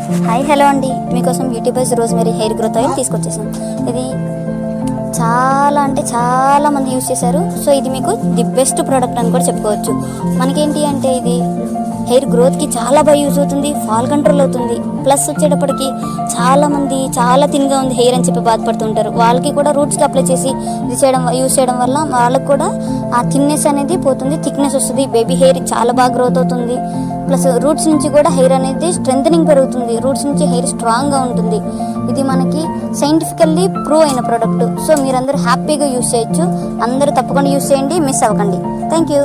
Hi hello అండి, మీకోసం beauty buzz rosemary hair growth oil తీసుకొచ్చేసాం. ఇది చాలా అంటే చాలా మంది యూజ్ చేశారు. సో ఇది మీకు ది బెస్ట్ ప్రోడక్ట్ అని కూడా చెప్పుకోవచ్చు. మనకేంటి అంటే ఇది హెయిర్ గ్రోత్కి చాలా బాగా యూజ్ అవుతుంది, ఫాల్ కంట్రోల్ అవుతుంది. ప్లస్ వచ్చేటప్పటికి చాలామంది చాలా థిన్గా ఉంది హెయిర్ అని చెప్పి బాధపడుతుంటారు. వాళ్ళకి కూడా రూట్స్కి అప్లై చేసి యూజ్ చేయడం వల్ల వాళ్ళకి కూడా ఆ థిన్నెస్ అనేది పోతుంది, థిక్నెస్ వస్తుంది. బేబీ హెయిర్ చాలా బాగా గ్రోత్ అవుతుంది. ప్లస్ రూట్స్ నుంచి కూడా హెయిర్ అనేది స్ట్రెంథనింగ్ పెరుగుతుంది, రూట్స్ నుంచి హెయిర్ స్ట్రాంగ్గా ఉంటుంది. ఇది మనకి సైంటిఫికల్లీ ప్రూవ్ అయిన ప్రోడక్ట్. సో మీరందరూ హ్యాపీగా యూజ్ చేయొచ్చు. అందరూ తప్పకుండా యూజ్ చేయండి, మిస్ అవ్వకండి. Thank you.